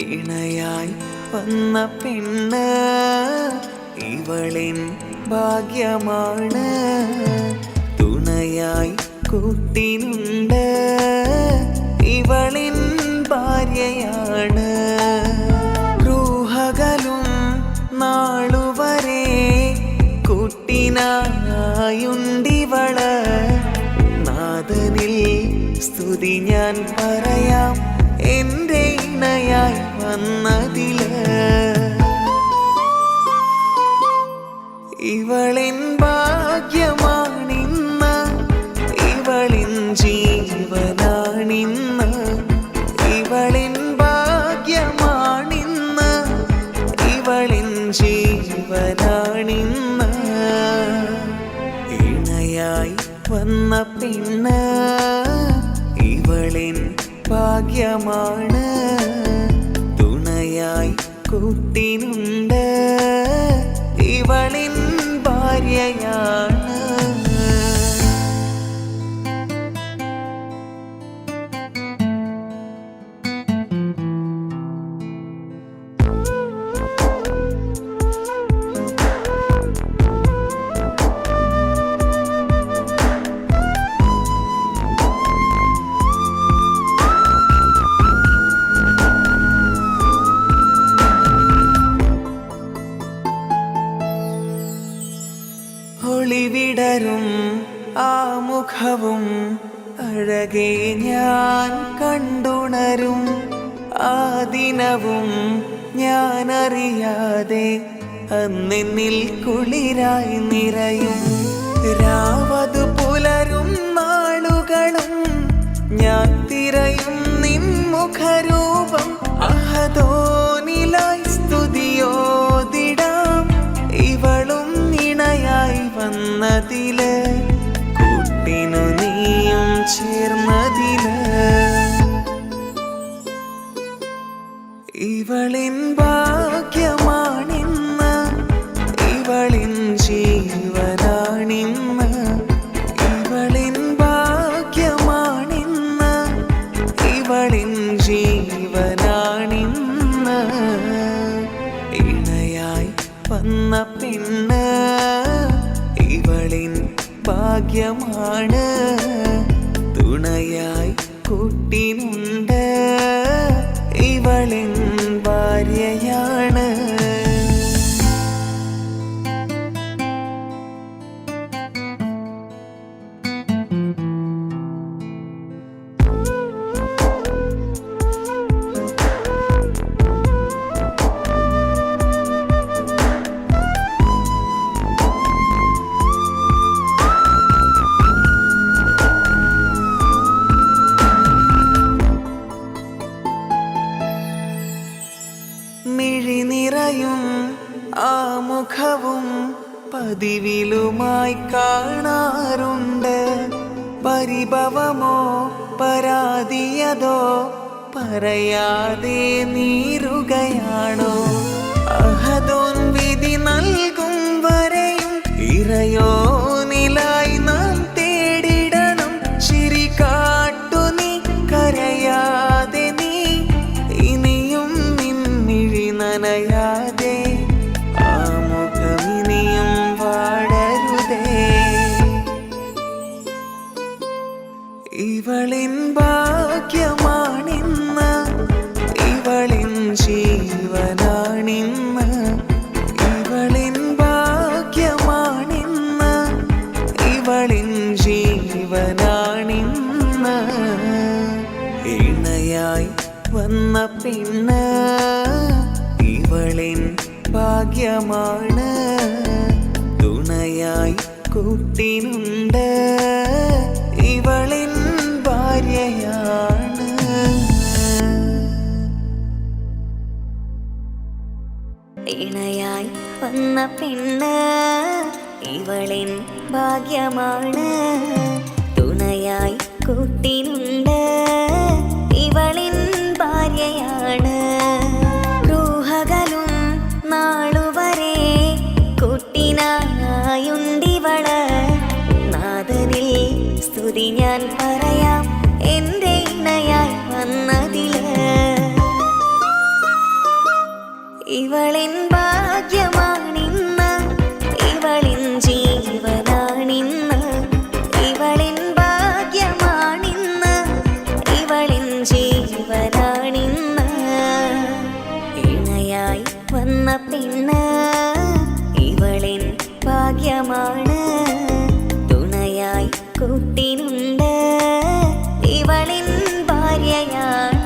ഇണയായി വന്ന പെണ്ണ് ഇവളിൻ ഭാഗ്യമാണ്. തുണയായി കൂട്ടിനുണ്ട് ഇവളിൻ ഭാര്യയാണ്. റൂഹകലും നാളുവരെ കൂട്ടിനായുണ്ടിവള്. നാഥനിൽ സ്തുതി ഞാൻ പറയാം എൻ്റെ ഇണയായി വന്നതില്. ഇവളിൻ ഭാഗ്യമാണിന്ന്, ഇവളിൻ ജീവനാണിന്ന്. ഇവളിൻ ഭാഗ്യമാണിന്ന്, ഇവളിൻ ജീവനാണിന്ന്. ഇണയായി വന്ന പെണ്ണ് ഇവളിൻ ഭാഗ്യമാണ്. തുണയായി കൂട്ടിനുണ്ട് ഇവളിൻ ഭാര്യയാണ്. ഒളിവിടരും ആ മുഖവും അഴകെ ഞാൻ കണ്ടുണരും. ആ ദിനവും ഞാനറിയാതെ അന്നെന്നിൽ കുളിരായി നിറയും. രാവതു പുലരും നാളുകളും ഞാൻ തിരയും നിൻ മുഖരൂപം. അഹദോനിലായി സ്തുതിയോതിടാം ഇവളും ഇണയായി വന്നതില്. കൂട്ടിനു നീയും ചേർന്നതില്. ഇവളിൻ ഭാഗ്യമാണിന്ന്, ഇവളിൻ ജീവനാണിന്ന്. ഇവളിൻ ഭാഗ്യമാണിന്ന്, ഇവളിൻ ജീവനാണിന്ന്. ഇണയായി വന്ന പെണ്ണ് ഇവളിൻ ഭാഗ്യമാണ്. തുണയായി കൂട്ടിനുണ്ട് ഇവളിൻ ഭാര്യയാണ്. മിഴിനിറയും ആ മുഖവും പതിവിലുമായി കാണാറുണ്ട്. പരിഭവമോ പരാതിയതോ പറയാതെ നീറുകയാണോ? അഹദോൻ വിധി നൽകും വരെയും ഇറയോനിലായി നാം തേടിടണം. ചിരി കാട്ടു നീ, കരയാതെ നീ, ഇനിയും നിൻമിഴി നനയാതെ. ആ മുഖമിനിയും വാടരുതേ. ഇവളിൻ ഭാഗ്യമാണിന്ന്, ഇവളിൻ ജീവനാണിന്ന്. ഇവളിൻ ഭാഗ്യമാണിന്ന്, തുണയായി വന്ന പെണ്ണ് ഇവളിൻ ഭാഗ്യമാണ്. തുണയായി കൂട്ടിനുണ്ട് ഇവളിൻ ഭാര്യയാണ്. ഇണയായി വന്ന പെണ്ണ് ഇവളിൻ ഭാഗ്യമാണ്. തുണയായി കൂട്ടിനുണ്ട് ഇവളിൻ ഭാര്യയാണ്. ൂഹകലും നാളുവരെ കൂട്ടിനായുണ്ടിവള്. നാഥനിൽ സ്തുതി ഞാൻ പറയാം എൻ്റെ ഇണയായി വന്നതില്. ഇവളിൻ ഭാഗ്യമാണിന്ന് ഇവളിൻ ജീവനാണിന്ന്. ഇവളിൻ ഭാഗ്യമാണിന്ന് ഇവളിൻ ജീവനാണിന്ന്. ഇണയായി വന്ന പെണ്ണ് ഇവളിൻ ഭാഗ്യമാണ്. തുണയായി കൂട്ടിനുണ്ട് ഇവളിൻ ഭാര്യയാണ്.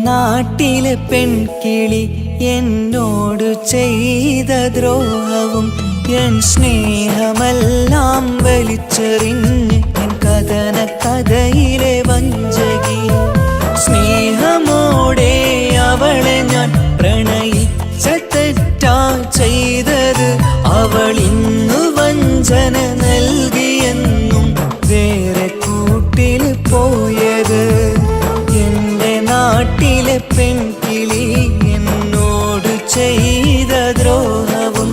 നാട്ടിലെ പെൺകിളി എന്നോട് ചെയ്ത ദ്രോഹവും എൻ സ്നേഹമെല്ലാം വലിച്ചെറിഞ്ഞ് എൻ കഥന കഥയിലെ വഞ്ചകി. സ്നേഹമോടെ അവളെ ഞാൻ പ്രണയിച്ച തെറ്റാ ചെയ്തത്. അവൾ ഇന്നു വഞ്ചന നൽകിയെന്നും വേറെ കൂട്ടിൽ പോയത്. നാട്ടിലെ പെൺകിളി എന്നോട് ചെയ്ത ദ്രോഹവും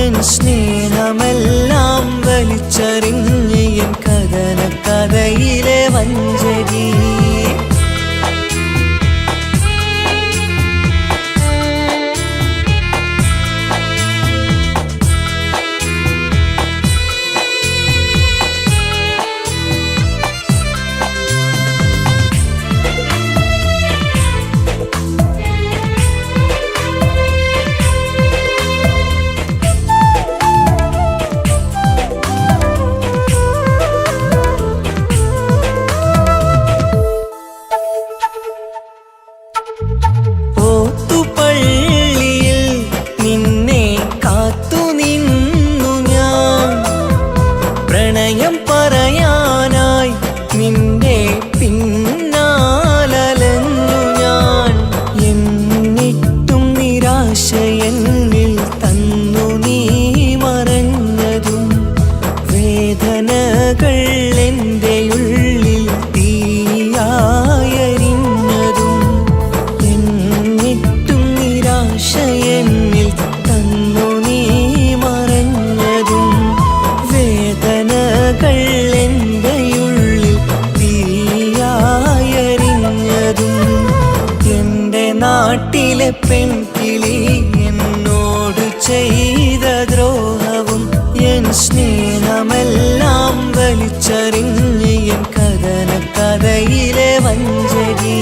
എൻ സ്നേഹമെല്ലാം വലിച്ചെറിഞ്ഞ് എൻ കഥന കഥയിലെ വഞ്ചകി. നാട്ടിലെ പെൺകിളി എന്നോട് ചെയ്ത ദ്രോഹവും എൻ സ്നേഹമെല്ലാം വലിച്ചെറിഞ്ഞ് എൻ കഥന കഥയിലെ വഞ്ചകി.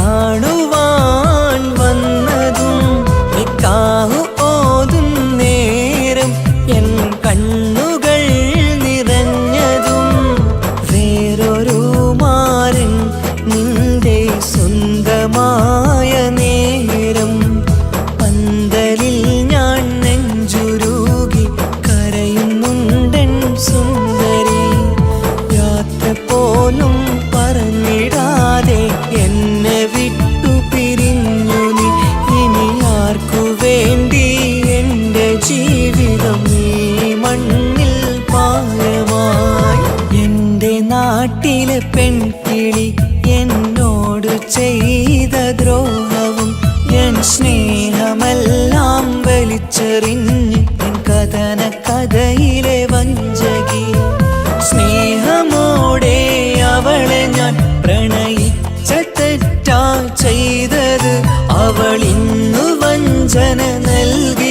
കാണുവാൻ വന്നതും നിക്കാഹ് ഓതും നേരം എൻ കണ്ണുകൾ നിറഞ്ഞതും വേറൊരു മാരൻ നിന്റെ സ്വന്തമായ നേരം പന്തലിൽ ഞാൻ നെഞ്ചുരുകി കരയുന്നുണ്ടൻ സുന്ദരി യാത്ര പോലും പറഞ്ഞിടാതെ എന്നെ വിട്ടു പിരിഞ്ഞു നീ ഇനി ആർക്കു വേണ്ടി എൻ്റെ ജീവിതം ഈ മണ്ണിൽ പാഴമായി എൻ്റെ നാട്ടിലെ പെൺകിളി എന്നോട് ചെയ്ത ദ്രോഹവും എൻ സ്നേഹമെല്ലാം വലിച്ചെറിഞ്ഞ് എൻ കഥന കഥയിലെ വഞ്ചകി സ്നേഹമോടെ അവളെ ഞാൻ പ്രണയിച്ച തെറ്റാ ചെയ്തത് അവൾ ഇന്നു വഞ്ചന നൽകി